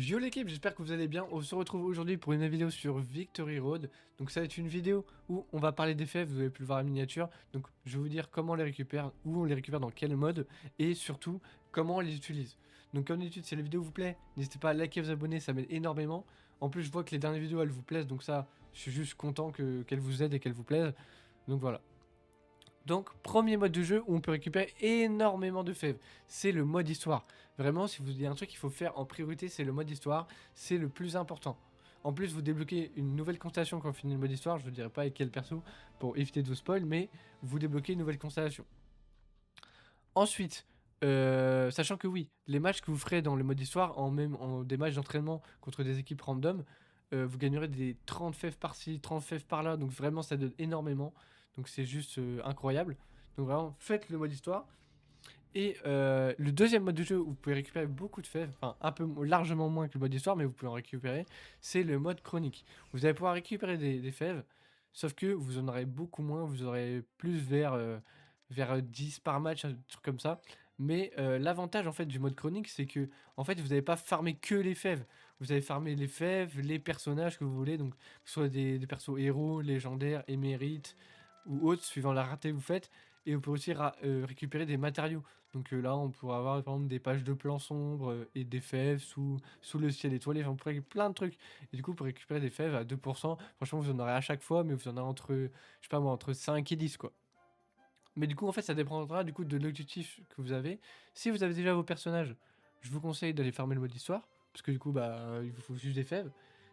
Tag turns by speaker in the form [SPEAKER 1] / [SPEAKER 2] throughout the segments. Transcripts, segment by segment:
[SPEAKER 1] Yo l'équipe, j'espère que vous allez bien. On se retrouve aujourd'hui pour une vidéo sur Victory Road. Donc ça va être une vidéo où on va parler des fèves, vous avez pu le voir la miniature. Donc je vais vous dire comment on les récupère, où on les récupère, dans quel mode, et surtout comment on les utilise. Donc comme d'habitude, si la vidéo vous plaît, n'hésitez pas à liker et vous abonner, ça m'aide énormément. En plus je vois que les dernières vidéos elles vous plaisent, donc ça, je suis juste content qu'elles vous aident et qu'elles vous plaisent. Donc voilà. Donc, premier mode de jeu où on peut récupérer énormément de fèves, c'est le mode histoire. Vraiment, si vous avez un truc qu'il faut faire en priorité, c'est le mode histoire, c'est le plus important. En plus, vous débloquez une nouvelle constellation quand vous finissez le mode histoire, je ne dirai pas avec quel perso pour éviter de vous spoil, mais vous débloquez une nouvelle constellation. Ensuite, sachant que oui, les matchs que vous ferez dans le mode histoire, en des matchs d'entraînement contre des équipes random, vous gagnerez des 30 fèves par-ci, 30 fèves par-là, donc vraiment ça donne énormément. Donc c'est juste incroyable. Donc vraiment, faites le mode histoire. Et le deuxième mode de jeu où vous pouvez récupérer beaucoup de fèves, enfin un peu largement moins que le mode histoire, mais vous pouvez en récupérer, c'est le mode chronique. Vous allez pouvoir récupérer des fèves, sauf que vous en aurez beaucoup moins, vous aurez plus vers 10 par match, un truc comme ça. Mais l'avantage en fait du mode chronique, c'est que en fait vous n'allez pas farmer que les fèves. Vous allez farmer les fèves, les personnages que vous voulez, donc que ce soit des persos héros, légendaires, émérites ou autres, suivant la rareté que vous faites. Et vous pouvez aussi récupérer des matériaux. Donc là, on pourra avoir par exemple des pages de plans sombres et des fèves sous le ciel étoilé. Enfin, on pourrait plein de trucs. Et du coup, pour récupérer des fèves à 2%, franchement, vous en aurez à chaque fois, mais vous en aurez entre, je sais pas moi, entre 5 et 10 quoi. Mais du coup, en fait, ça dépendra du coup de l'objectif que vous avez. Si vous avez déjà vos personnages, je vous conseille d'aller farmer le mode histoire. Parce que du coup, bah, il vous faut juste des fèves.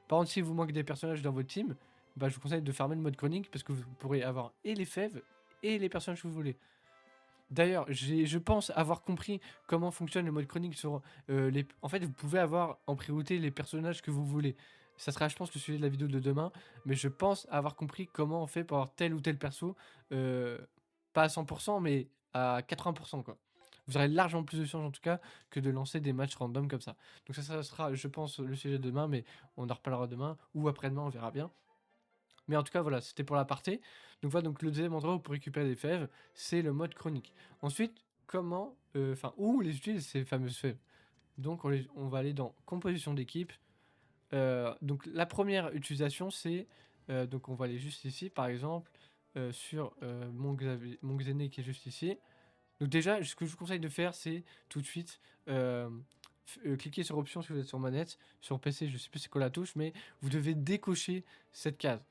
[SPEAKER 1] Par contre, si vous manquez des personnages dans votre team, bah, je vous conseille de farmer le mode chronique parce que vous pourrez avoir et les fèves et les personnages que vous voulez. D'ailleurs, je pense avoir compris comment fonctionne le mode chronique sur les. En fait, vous pouvez avoir en priorité les personnages que vous voulez. Ça sera, je pense, le sujet de la vidéo de demain. Mais je pense avoir compris comment on fait pour avoir tel ou tel perso. euh, Pas à 100%, mais à 80%, quoi. Vous aurez largement plus de chance, en tout cas, que de lancer des matchs random comme ça. Donc, ça sera, je pense, le sujet de demain. Mais on en reparlera demain ou après-demain, on verra bien. Mais en tout cas, voilà, c'était pour l'aparté. Donc voilà, donc le deuxième endroit où pour récupérer des fèves, c'est le mode chronique. Ensuite, comment, enfin, où les utiliser ces fameuses fèves? Donc on va aller dans composition d'équipe. Donc la première utilisation, c'est, donc on va aller juste ici, par exemple, sur mon Xené qui est juste ici. Donc déjà, ce que je vous conseille de faire, c'est tout de suite cliquer sur option si vous êtes sur manette. Sur PC, je sais plus c'est quoi la touche, mais vous devez décocher cette case.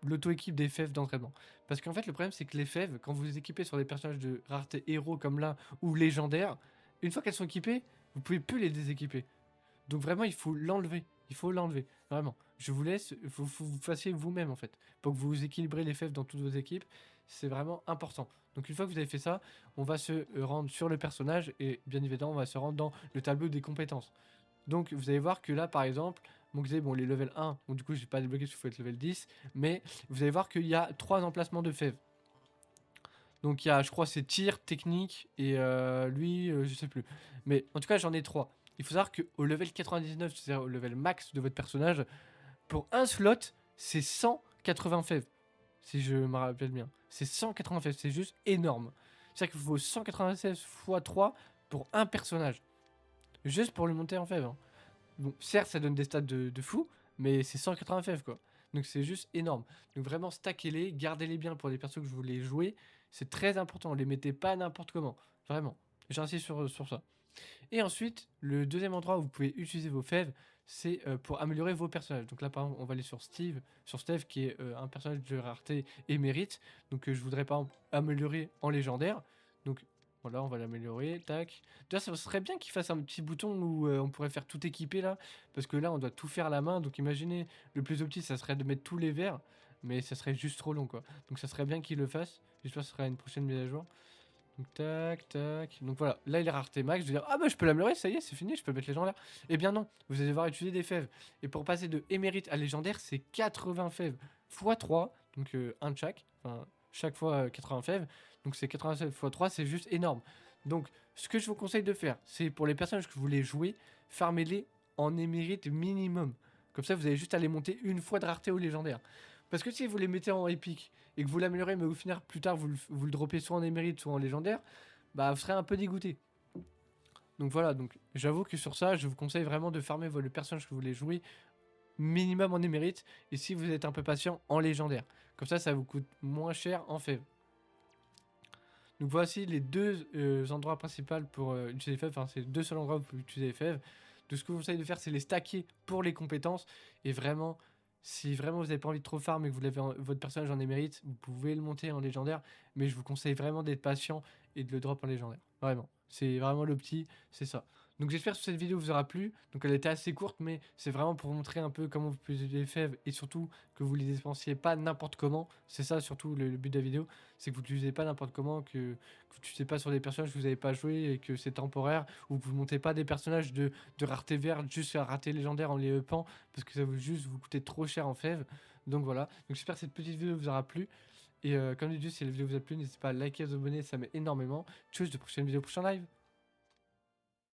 [SPEAKER 1] L'auto-équipe des fèves d'entraînement. Parce qu'en fait, le problème, c'est que les fèves, quand vous les équipez sur des personnages de rareté héros comme là, ou légendaires, une fois qu'elles sont équipées, vous pouvez plus les déséquiper. Donc vraiment, il faut l'enlever. Il faut l'enlever. Vraiment. Je vous laisse, il faut que vous fassiez vous-même en fait. Pour que vous équilibrez les fèves dans toutes vos équipes. C'est vraiment important. Donc une fois que vous avez fait ça, on va se rendre sur le personnage et bien évidemment, on va se rendre dans le tableau des compétences. Donc vous allez voir que là, par exemple, mon Xé, bon, les level 1, donc du coup, j'ai pas débloqué parce qu'il faut être level 10. Mais vous allez voir qu'il y a 3 emplacements de fèves. Donc il y a, je crois, c'est tir, technique et lui, je sais plus. Mais en tout cas, j'en ai 3. Il faut savoir qu'au level 99, c'est-à-dire au level max de votre personnage, pour un slot, c'est 180 fèves. Si je me rappelle bien. C'est 180 fèves, c'est juste énorme. C'est-à-dire qu'il faut 196 x 3 pour un personnage. Juste pour le monter en fèves. Hein. Bon, certes, ça donne des stats de fou, mais c'est 180 fèves quoi. Donc c'est juste énorme. Donc vraiment, stackez-les, gardez-les bien pour les persos que je voulais jouer. C'est très important, les mettez pas n'importe comment. Vraiment. J'insiste sur ça. Et ensuite, le deuxième endroit où vous pouvez utiliser vos fèves, c'est pour améliorer vos personnages. Donc là, par exemple, on va aller sur Steve qui est un personnage de rareté émérite. Donc je voudrais par exemple améliorer en légendaire. Donc voilà, on va l'améliorer, tac. Déjà, ça serait bien qu'il fasse un petit bouton où on pourrait faire tout équiper là. Parce que là, on doit tout faire à la main. Donc imaginez, le plus optique, ça serait de mettre tous les verts. Mais ça serait juste trop long quoi. Donc ça serait bien qu'il le fasse. J'espère que ce sera une prochaine mise à jour. Donc tac, tac. Donc voilà, là il est rareté max. Je vais dire, ah bah je peux l'améliorer, ça y est, c'est fini, je peux mettre légendaire. Eh bien non, vous allez devoir utiliser des fèves. Et pour passer de émérite à légendaire, c'est 80 fèves x 3, donc un de chaque. Enfin, chaque fois 80 fèves. Donc c'est 87 x 3, c'est juste énorme. Donc ce que je vous conseille de faire, c'est pour les personnages que vous voulez jouer, farmez-les en émérite minimum. Comme ça, vous allez juste aller monter une fois de rareté au légendaire. Parce que si vous les mettez en épique et que vous l'améliorez, mais au final, plus tard, vous le droppez soit en émérite, soit en légendaire, bah vous serez un peu dégoûté. Donc voilà, donc j'avoue que sur ça, je vous conseille vraiment de farmer le personnage que vous voulez jouer minimum en émérite, et si vous êtes un peu patient, en légendaire. Comme ça vous coûte moins cher en fève. Donc voici les deux endroits principaux pour utiliser les fèves, enfin c'est les deux seuls endroits où vous pouvez utiliser les fèves. Donc ce que je vous conseille de faire, c'est les stacker pour les compétences, et vraiment, si vraiment vous n'avez pas envie de trop farm et que vous l'avez votre personnage en émérite, vous pouvez le monter en légendaire, mais je vous conseille vraiment d'être patient et de le drop en légendaire. Vraiment, c'est vraiment le petit, c'est ça. Donc j'espère que cette vidéo vous aura plu. Donc elle était assez courte, mais c'est vraiment pour vous montrer un peu comment vous pouvez utiliser les fèves, et surtout que vous les dépensiez pas n'importe comment. C'est ça surtout le but de la vidéo, c'est que vous l'utilisez pas n'importe comment, que vous n'utilisez pas sur des personnages que vous n'avez pas joué et que c'est temporaire, ou que vous montez pas des personnages de rareté verte juste à rareté légendaire en les upant, parce que ça vous juste vous coûter trop cher en fèves. Donc voilà, donc j'espère que cette petite vidéo vous aura plu. Et comme d'habitude, si la vidéo vous a plu, n'hésitez pas à liker, à vous abonner, ça m'aide énormément. Tchuss, de prochaine vidéo, prochain live.